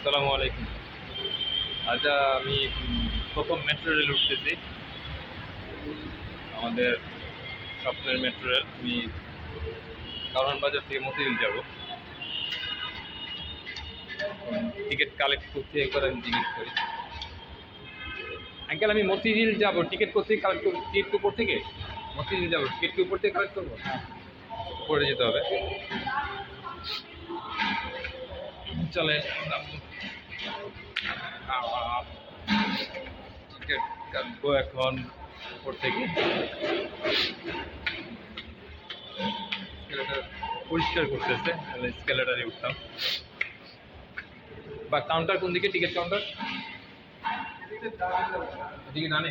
আসসালামু আলাইকুম। আজ আমি প্রথম মেট্রো রেল উঠতেছি, আমাদের স্বপ্নের মেট্রো রেল। আমি কারওয়ান বাজার থেকে মতিঝিল যাব। টিকিট কালেক্ট করতে একবার আমি জিজ্ঞেস করি। আঙ্কেল, আমি মতিঝিল যাব, টিকিট করতে কালেক্ট করব। টিকিট উপর থেকে মতিঝিল যাব, টিকিট কি উপর থেকে কালেক্ট করবো? হ্যাঁ, উপরে যেতে হবে। চলে টিকিট কাটবো এখন উপর থেকে। পরিষ্কার করতেছে, স্কেলেটারে উঠতাম। বা কাউন্টার কোন দিকে? টিকিট কাউন্টার ওদিকে ডানে।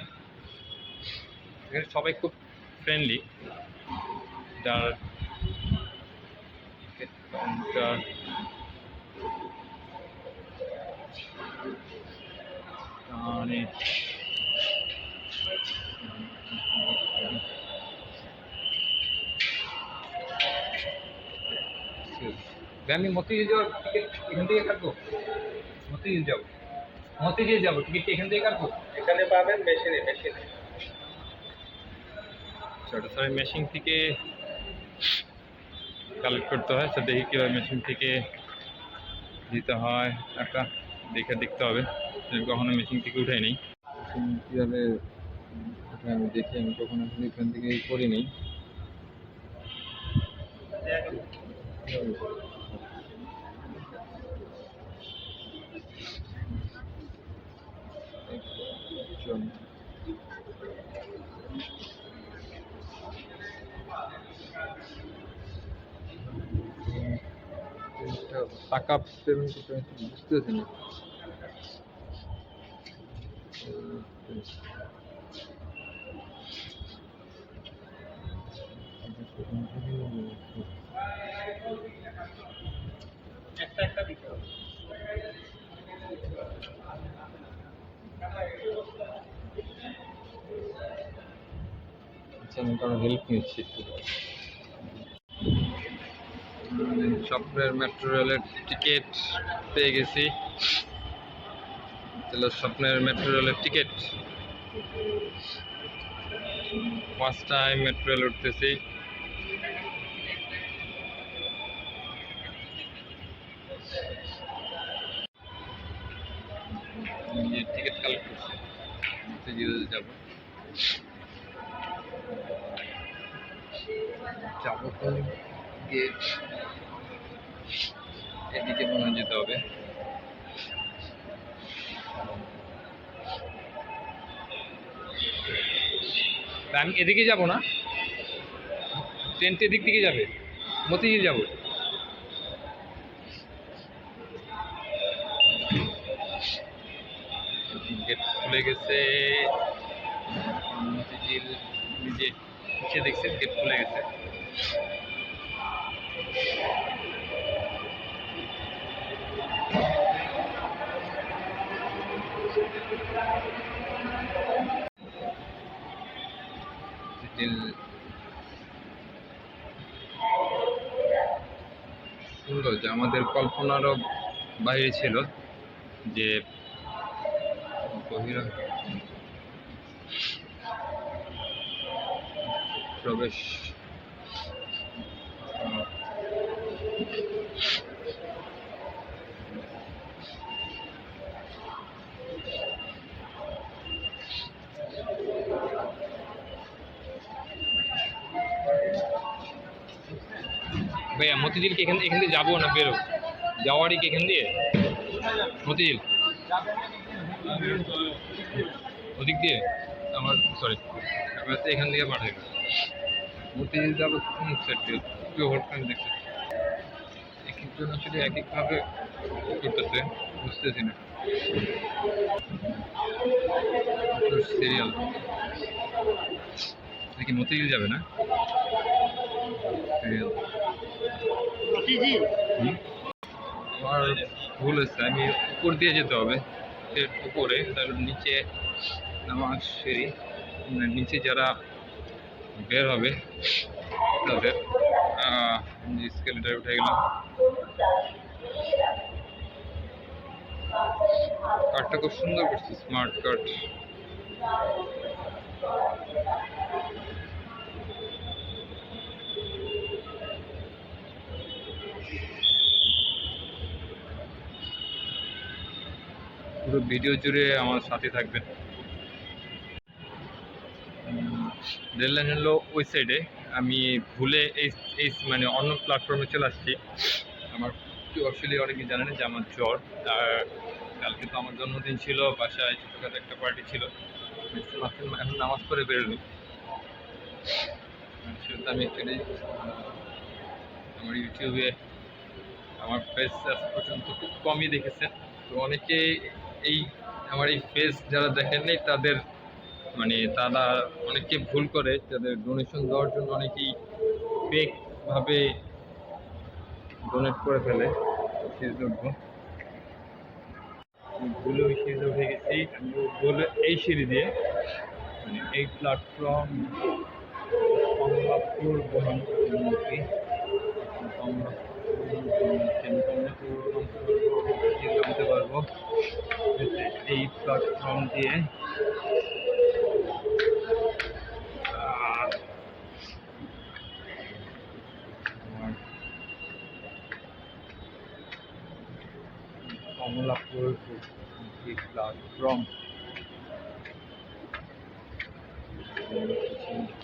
এখানে সবাই খুব ফ্রেন্ডলি। যার টিকিট কাউন্টার মানে আমি মতিঝিল যাওয়ার টিকিট এখান থেকে কাটবো। মতিঝিল যাবো, মতিঝিল যাবো, টিকিট এখান থেকে কাটবো। এখানে পাবেন মেশিনে। সরি, মেশিন থেকে কালেক্ট করতে হয়। তো দেখি কীভাবে মেশিন থেকে দিতে হয় টাকা, দেখতে হবে। কখনো মেশিন থেকে উঠাই নেই। কীভাবে আমি দেখি, আমি কখনো এখান থেকে করিনি। টাকা পেমেন্ট করতে বুঝতেছি না। একটা দিতে হবে। আচ্ছা, আমি কারো হেল্প নিচ্ছি একটু। স্বপ্নের মেট্রো রেলের টিকিট পেয়ে গেছি। স্বপ্নের মেট্রো রেলের ticket. First time metro rail উঠতেছি। টিকিট কালেক্ট করছি, যাবো যাবো তো গেট এদিকে মনে যেতে হবে। আমি এদিকে যাব না, ট্রেনটা এদিক থেকে যাবে, মতিঝিল যাব। গেট খুলে গেছে, মতিঝিল নিজে পিছিয়ে দেখছেন, গেট খুলে গেছে। সুন্দর, যে আমাদের কল্পনারও বাইরে ছিল যে বহিরা প্রবেশ। ভাইয়া, মতিঝিল কি এখান থেকে যাবো না বেরো? যাওয়ারই কি এখান দিয়ে মতিঝিল? ওদিক দিয়ে আমার সরি, আমার তো এখান থেকে পাঠাবে। মতিঝিল যাবো কোন সাইড দিয়ে? দেখতে এক একজন আসলে এক একভাবে করতেছে, বুঝতেছি না। সিরিয়াল দেখি মতিঝিল যাবে না? সিরিয়াল আমার ভুল হচ্ছে, আমি উপর দিয়ে যেতে হবে। উপরে তার নিচে নামাজ সিঁড়ি, নিচে যারা বের হবে তাদের স্কেলেটার উঠে গেলাম। কার্ডটা খুব সুন্দর করছে, স্মার্ট কার্ড। পুরো ভিডিও জুড়ে আমার সাথে থাকবেন। রেল লাইন হলো ওই সাইডে, আমি ভুলে এই মানে অন্য প্ল্যাটফর্মে চলে আসছি। আমার আসলে অনেকে জানেন যে আমার জ্বর, আর কালকে তো আমার জন্মদিন ছিল, বাসায় ছোটখাটো একটা পার্টি ছিল। এখন নামাজ পড়ে বেরোলো। সেটা আমি অ্যাকচুয়ালি আমার ইউটিউবে আমার ফেস আজ পর্যন্ত খুব কমই দেখেছেন। তো অনেকে এই আমার এই ফেস যারা দেখেননি তাদের মানে তারা অনেকে ভুল করে, তাদের ডোনেশন দেওয়ার জন্য অনেকেই ফেকভাবে ডোনেট করে ফেলে। সিরিজে উঠবো, ভুলে ওই সিরিজে উঠে গেছি। আমি বলে এই সিঁড়ি দিয়ে মানে এই প্ল্যাটফর্ম কমলাপুর বহনমুখী, নামতে পারবো এই প্ল্যাটফর্ম দিয়ে। কমলাপুর প্ল্যাটফর্ম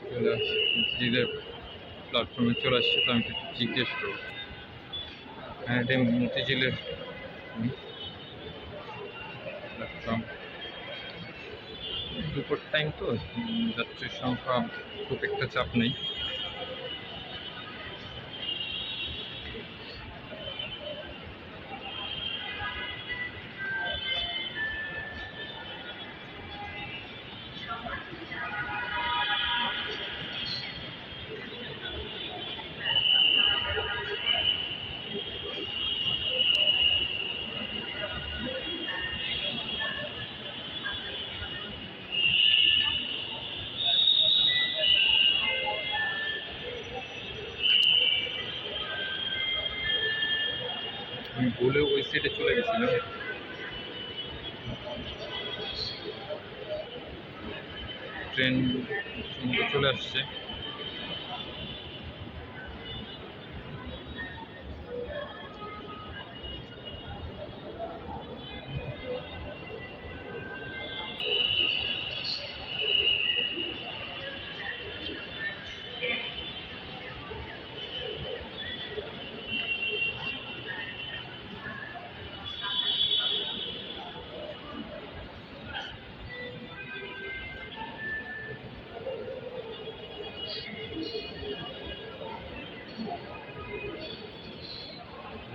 চলে আসছে, প্ল্যাটফর্মে চলে আসছে। তো আমি একটু জিজ্ঞেস করবো। হ্যাঁ, এটা মতিঝিলের প্ল্যাটফর্ম। দুপুর টাইম তো যাত্রীর সংখ্যা খুব একটা চাপ নেই। আমি ভুলে ওই সাইডে চলে গেছিলাম। ট্রেন চলে আসছে।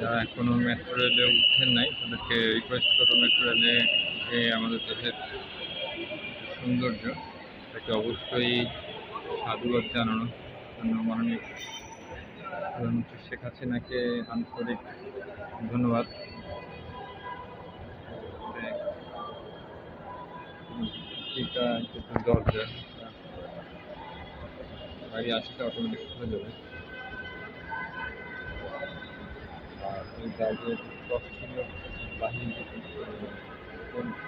যারা এখনো মেট্রো রেলে উঠেন নাই তাদেরকে রিকোয়েস্ট করবো মেট্রো রেলে যে আমাদের দেশের সৌন্দর্য তাকে অবশ্যই সাধুবাদ জানানো জন্য মাননীয় প্রধানমন্ত্রী শেখ হাসিনাকে আন্তরিক ধন্যবাদ। দরজা গাড়ি আসতে অটোমেটিক খুলে যাবে। আর ওই গাড়ির ক্রস ছিল বাহিনী,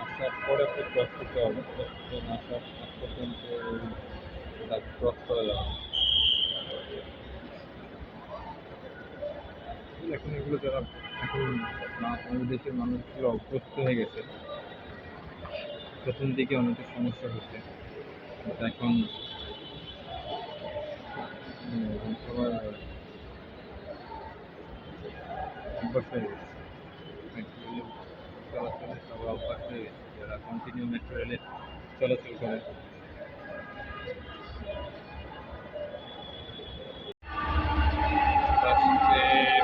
আসার পরে একটা ক্রস করতে হবে। ট্রেন আসার আগ পর্যন্ত ক্রস করা যাবে। এখন এগুলো যারা এখন আমাদের দেশের মানুষগুলো অভ্যস্ত হয়ে গেছে, প্রথম দিকে অনেক সমস্যা হচ্ছে, এখন সবার অভ্যাস হয়ে গেছে। মেট্রো রেলে চলাচলে সবার অভ্যাস হয়ে গেছে, যারা কন্টিনিউ মেট্রো রেলে চলাচল করে।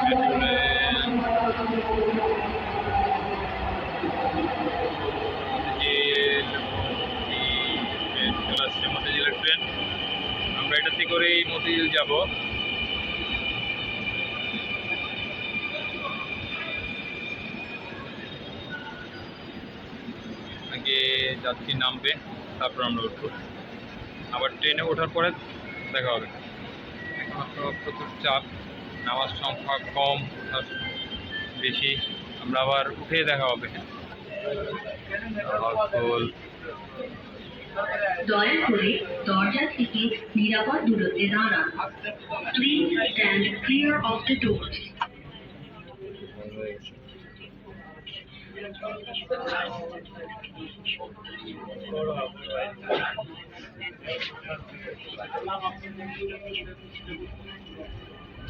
মেট্রো রেল চলে আসছে, মতিঝিলের ট্রেন। আমরা এটাতে করেই মতিঝিল যাব। আগে যাত্রী নামবে, তারপর আমরা উঠবো। আবার ট্রেনে ওঠার পরে দেখা হবে। এখন আপনার প্রচুর চাপ, নামার সংখ্যা কম, বেশি। আমরা আবার উঠে দেখা হবে। ফুল দয়া করে দরজা থেকে নিরাপদ দূরত্বে দাঁড়ান। Please stand clear of the doors. বন্ধ হয়ে গেছে।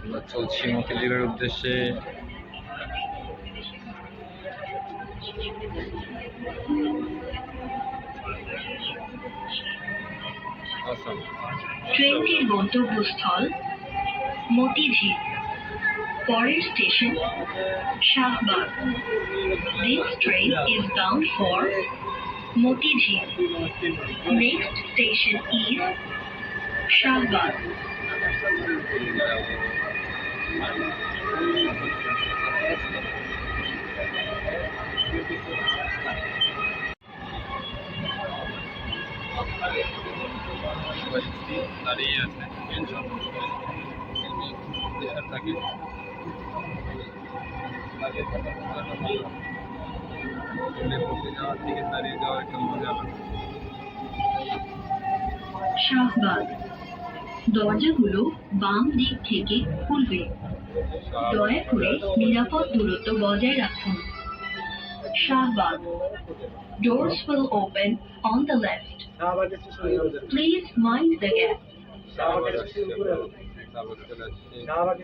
আমরা চলছি মতিঝিলের উদ্দেশ্যে। Awesome. ট্রেনটির গন্তব্যস্থল মতিঝিল। পরের station Shahbag. This train is bound for Motijheel. Next station is Shahbag. দাঁড়িয়ে আছে টেনশন থাকে যাওয়ার থেকে দাঁড়িয়ে যাওয়ার একটা মজা আলাদা। শাহবাগ। দরজাগুলো বাম দিক থেকে খুলবে। দয়া করে নিরাপদ দূরত্ব বজায় রাখুন। Shahbag. Doors will open on the left. Please mind the gap. Shahbag চলে আসছে। শাহবাগ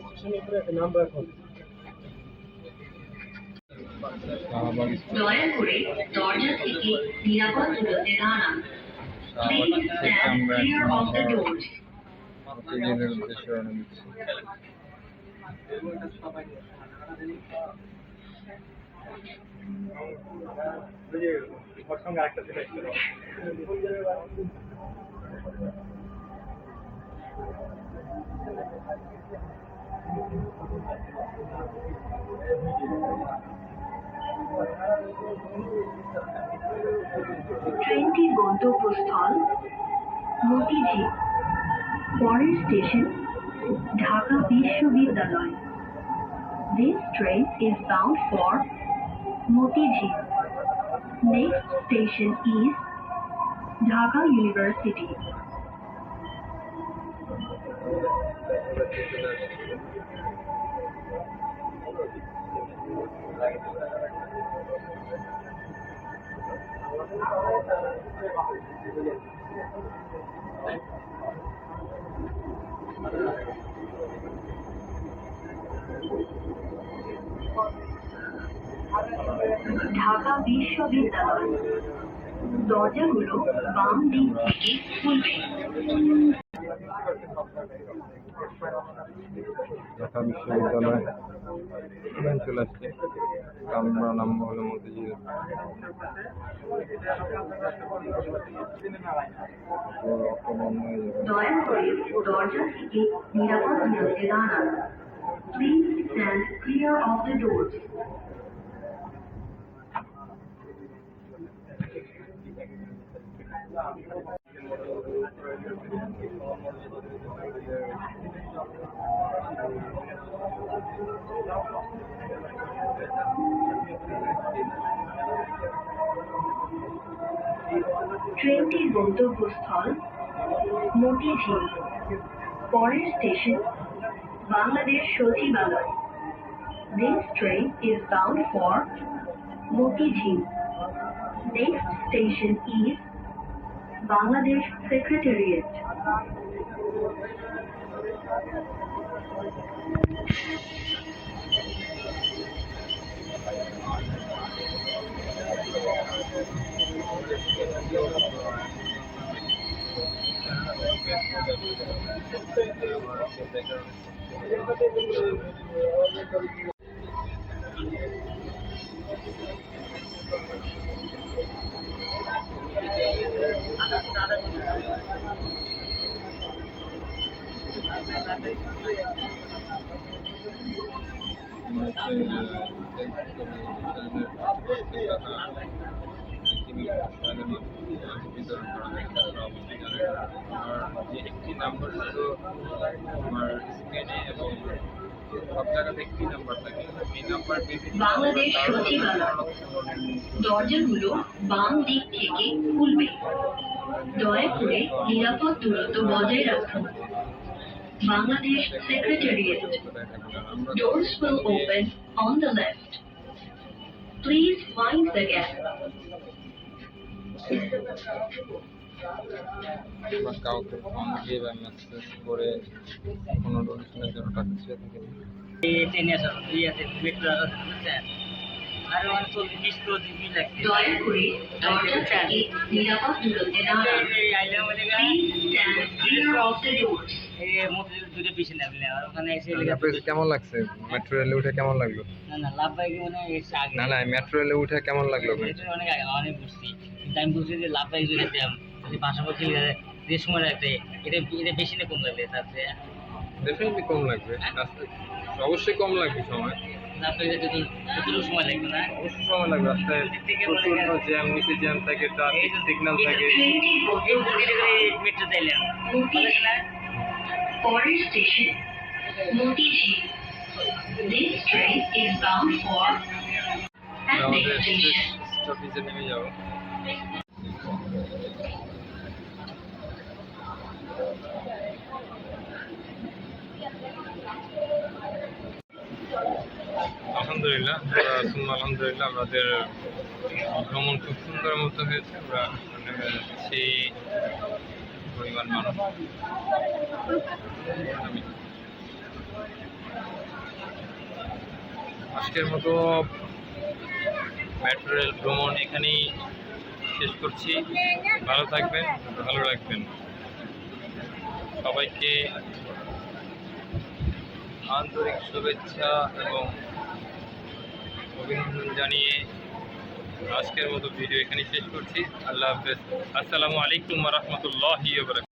দয়া করে দরজা থেকে নিরাপদ দূরত্বে দাঁড়ান। Please stand clear of the doors. মতিঝিলের উদ্দেশ্যে রওনা দিচ্ছি। ট্রেনটির গন্তব্যস্থল মতিঝিল। পরের স্টেশন ঢাকা বিশ্ববিদ্যালয়। This train is bound for Motijheel. Next station is Dhaka University. Dhaka বিশ্ববিদ্যালয়। দরজাগুলো বাম দিক থেকে খুলবে। ঢাকা বিশ্ববিদ্যালয় চলে আসছে। আমরা নামবো হলো মতিঝিল। অটো বন্ধ হয়ে যাবে। দয়া করে দরজা থেকে নিরাপদ দূরত্বে দাঁড়ান। Please stand clear of the doors. ট্রেনটির গন্তব্যস্থল মতিঝিল। পরের স্টেশন বাংলাদেশ সচিবালয়। This train is bound for Motijheel. Next station is Bangladesh Secretariat. একটি নাম্বার শুধু আমার স্ক্রিনে এবং সব জায়গাতে একটি নাম্বার থাকে। এই নাম্বার বাংলাদেশ সচিবালয়। দরজাগুলো বাম দিক থেকে খুলবে। দয়া করে নিরাপদ দূরত্ব বজায় রাখুন। Bangladesh Secretariat. Doors will open on the left. Please mind the gap. বা কাউকে ফোন দিয়ে বা মেসেজ করে কোনো ডোনেশনের জন্য টাকা চেয়ে থাকি দয়া করে দরজা থেকে নিরাপদ দূরত্বে দাঁড়ান। Please stand clear of the doors. কেমন লাগছে মেট্রো রেলে উঠে কেমন লাগলো? না না মেট্রো রেলে উঠে কেমন লাগলো? অনেক বুঝছি, কিন্তু আমি বুঝছি যে লাভ বাইক যদি যেতাম পাশাপাশি যে সময় লাগছে এটা বেশি না কম লাগবে তার চেয়ে ডেফিনেটলি কম লাগবে, অবশ্যই কম লাগবে সময়। লাভ বাইক যতটুকু সময় লাগবে না, অবশ্যই সময় লাগবে। রাস্তায় প্রচুর জ্যাম, নিচে জ্যাম থাকে, ট্রাফিক সিগন্যাল থাকে। মেট্রো চাইলাম পরের station Motijheel. This train is bound for at আমাদের next station. স্টপেজে নেমে যাবো। আলহামদুলিল্লাহ, আলহামদুলিল্লাহ আমাদের ভ্রমণ খুব সুন্দর মতো হয়েছে। আমরা সেই পরিমাণ মানুষ আজকের মতো মেট্রো রেল ভ্রমণ এখানেই শেষ করছি। ভালো থাকবেন, ভালো রাখবেন। সবাইকে আন্তরিক শুভেচ্ছা এবং অভিনন্দন জানিয়ে আজকের মতো ভিডিও এখানেই শেষ করছি। আল্লাহ হাফেজ। আসসালামু আলাইকুম ওয়া রাহমাতুল্লাহি ওয়া বারাকাতুহু।